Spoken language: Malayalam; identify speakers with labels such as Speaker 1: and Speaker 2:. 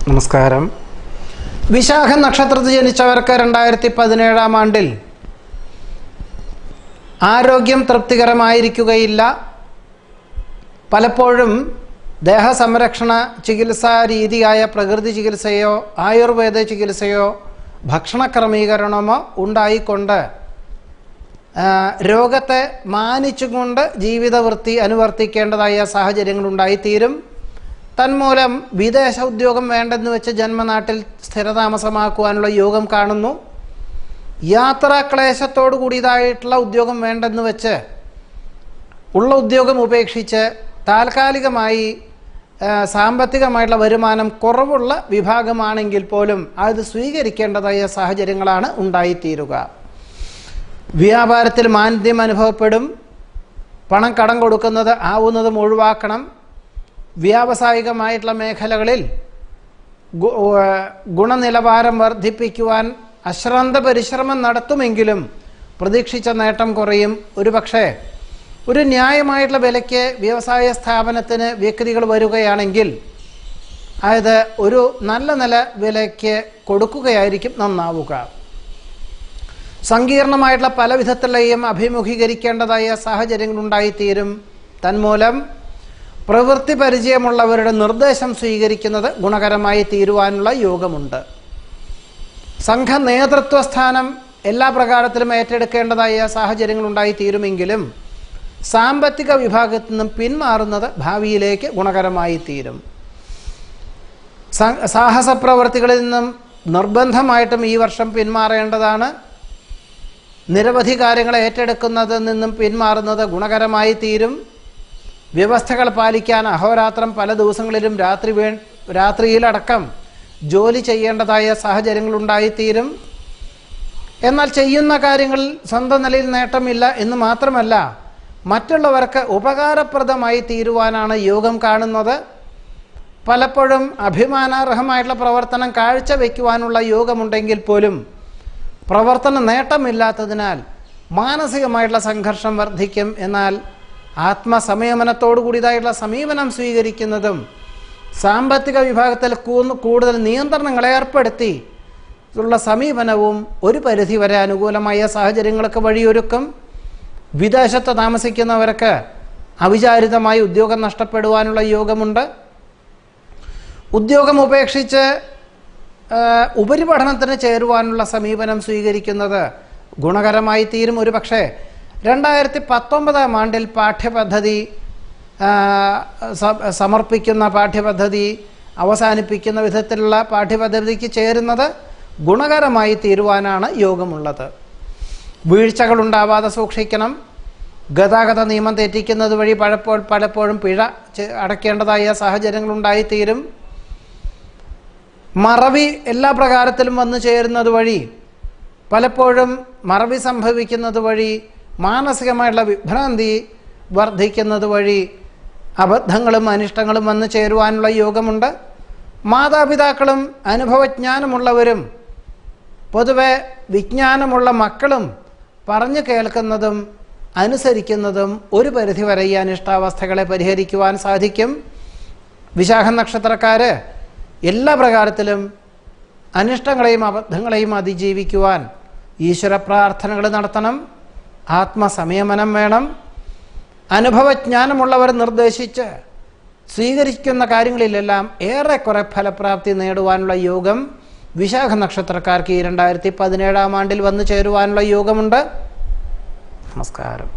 Speaker 1: നമസ്കാരം. വിശാഖ നക്ഷത്രത്തിൽ ജനിച്ചവർക്ക് 2017 ആണ്ടിൽ ആരോഗ്യം തൃപ്തികരമായിരിക്കുകയില്ല. പലപ്പോഴും ദേഹസംരക്ഷണ ചികിത്സാ രീതിയായ പ്രകൃതി ചികിത്സയോ ആയുർവേദ ചികിത്സയോ ഭക്ഷണ ക്രമീകരണമോ ഉണ്ടായിക്കൊണ്ട് രോഗത്തെ മാനിച്ചുകൊണ്ട് ജീവിതവൃത്തി അനുവർത്തിക്കേണ്ടതായ സാഹചര്യങ്ങളുണ്ടായിത്തീരും. തന്മൂലം വിദേശ ഉദ്യോഗം വേണ്ടെന്ന് വെച്ച് ജന്മനാട്ടിൽ സ്ഥിരതാമസമാക്കുവാനുള്ള യോഗം കാണുന്നു. യാത്രാക്ലേശത്തോടു കൂടിയതായിട്ടുള്ള ഉദ്യോഗം വേണ്ടെന്ന് വെച്ച് ഉള്ള ഉദ്യോഗം ഉപേക്ഷിച്ച് താൽക്കാലികമായി സാമ്പത്തികമായിട്ടുള്ള വരുമാനം കുറവുള്ള വിഭാഗമാണെങ്കിൽ പോലും അത് സ്വീകരിക്കേണ്ടതായ സാഹചര്യങ്ങളാണ് ഉണ്ടായിത്തീരുക. വ്യാപാരത്തിൽ മാന്ദ്യം അനുഭവപ്പെടും. പണം കടം കൊടുക്കുന്നത് ആവുന്നതും ഒഴിവാക്കണം. വ്യാവസായികമായിട്ടുള്ള മേഖലകളിൽ ഗുണനിലവാരം വർദ്ധിപ്പിക്കുവാൻ അശ്രാന്ത പരിശ്രമം നടത്തുമെങ്കിലും പ്രതീക്ഷിച്ച നേട്ടം കുറയും. ഒരുപക്ഷെ ഒരു ന്യായമായിട്ടുള്ള വിലയ്ക്ക് വ്യവസായ സ്ഥാപനത്തിന് വ്യക്തികൾ വരികയാണെങ്കിൽ അത് ഒരു നല്ല വിലയ്ക്ക് കൊടുക്കുകയായിരിക്കും നന്നാവുക. സങ്കീർണമായിട്ടുള്ള പല വിധത്തിലെയും അഭിമുഖീകരിക്കേണ്ടതായ സാഹചര്യങ്ങളുണ്ടായിത്തീരും. തന്മൂലം പ്രവൃത്തി പരിചയമുള്ളവരുടെ നിർദ്ദേശം സ്വീകരിക്കുന്നത് ഗുണകരമായി തീരുവാനുള്ള യോഗമുണ്ട്. സംഘ നേതൃത്വ സ്ഥാനം എല്ലാ പ്രകാരത്തിലും ഏറ്റെടുക്കേണ്ടതായ സാഹചര്യങ്ങളുണ്ടായിത്തീരുമെങ്കിലും സാമ്പത്തിക വിഭാഗത്തിൽ നിന്നും പിന്മാറുന്നത് ഭാവിയിലേക്ക് ഗുണകരമായി തീരും. സാഹസ പ്രവൃത്തികളിൽ നിന്നും നിർബന്ധമായിട്ടും ഈ വർഷം പിന്മാറേണ്ടതാണ്. നിരവധി കാര്യങ്ങൾ ഏറ്റെടുക്കുന്നതിൽ നിന്നും പിന്മാറുന്നത് ഗുണകരമായി തീരും. വ്യവസ്ഥകൾ പാലിക്കാൻ അഹോരാത്രം പല ദിവസങ്ങളിലും രാത്രിയിലടക്കം ജോലി ചെയ്യേണ്ടതായ സാഹചര്യങ്ങളുണ്ടായിത്തീരും. എന്നാൽ ചെയ്യുന്ന കാര്യങ്ങളിൽ സ്വന്തം നിലയിൽ നേട്ടമില്ല എന്ന് മാത്രമല്ല, മറ്റുള്ളവർക്ക് ഉപകാരപ്രദമായി തീരുവാനാണ് യോഗം കാണുന്നത്. പലപ്പോഴും അഭിമാനാർഹമായിട്ടുള്ള പ്രവർത്തനം കാഴ്ചവെക്കുവാനുള്ള യോഗമുണ്ടെങ്കിൽ പോലും പ്രവർത്തന നേട്ടമില്ലാത്തതിനാൽ മാനസികമായിട്ടുള്ള സംഘർഷം വർദ്ധിക്കും. എന്നാൽ ആത്മസംയമനത്തോടു കൂടിയതായിട്ടുള്ള സമീപനം സ്വീകരിക്കുന്നതും സാമ്പത്തിക വിഭാഗത്തിൽ കൂടുതൽ നിയന്ത്രണങ്ങൾ ഏർപ്പെടുത്തി ഉള്ള സമീപനവും ഒരു പരിധിവരെ അനുകൂലമായ സാഹചര്യങ്ങൾക്ക് വഴിയൊരുക്കും. വിദേശത്ത് താമസിക്കുന്നവർക്ക് അവിചാരിതമായി ഉദ്യോഗം നഷ്ടപ്പെടുവാനുള്ള യോഗമുണ്ട്. ഉദ്യോഗം ഉപേക്ഷിച്ച് ഉപരിപഠനത്തിന് ചേരുവാനുള്ള സമീപനം സ്വീകരിക്കുന്നത് ഗുണകരമായി തീരും. ഒരു പക്ഷേ 2019 ആണ്ടിൽ പാഠ്യപദ്ധതി സമർപ്പിക്കുന്ന പാഠ്യപദ്ധതി അവസാനിപ്പിക്കുന്ന വിധത്തിലുള്ള പാഠ്യപദ്ധതിക്ക് ചേരുന്നത് ഗുണകരമായി തീരുവാനാണ് യോഗമുള്ളത്. വീഴ്ചകളുണ്ടാവാതെ സൂക്ഷിക്കണം. ഗതാഗത നിയമം തെറ്റിക്കുന്നത് വഴി പലപ്പോഴും പിഴ അടയ്ക്കേണ്ടതായ സാഹചര്യങ്ങളുണ്ടായിത്തീരും. മറവി എല്ലാ പ്രകാരത്തിലും വന്നു ചേരുന്നത് വഴി പലപ്പോഴും മറവി സംഭവിക്കുന്നത് വഴി മാനസികമായിട്ടുള്ള വിഭ്രാന്തി വർദ്ധിക്കുന്നത് വഴി അബദ്ധങ്ങളും അനിഷ്ടങ്ങളും വന്നു ചേരുവാനുള്ള യോഗമുണ്ട്. മാതാപിതാക്കളും അനുഭവജ്ഞാനമുള്ളവരും പൊതുവെ വിജ്ഞാനമുള്ള മക്കളും പറഞ്ഞു കേൾക്കുന്നതും അനുസരിക്കുന്നതും ഒരു പരിധിവരെ ഈ അനിഷ്ടാവസ്ഥകളെ പരിഹരിക്കുവാൻ സാധിക്കും. വിശാഖ നക്ഷത്രക്കാർ എല്ലാ പ്രകാരത്തിലും അനിഷ്ടങ്ങളെയും അബദ്ധങ്ങളെയും അതിജീവിക്കുവാൻ ഈശ്വര പ്രാർത്ഥനകൾ നടത്തണം. ആത്മസംയമനം വേണം. അനുഭവജ്ഞാനമുള്ളവർ നിർദ്ദേശിച്ച് സ്വീകരിക്കുന്ന കാര്യങ്ങളിലെല്ലാം ഏറെക്കുറെ ഫലപ്രാപ്തി നേടുവാനുള്ള യോഗം വിശാഖ നക്ഷത്രക്കാർക്ക് ഈ 2017 ആണ്ടിൽ വന്നു ചേരുവാനുള്ള യോഗമുണ്ട്. നമസ്കാരം.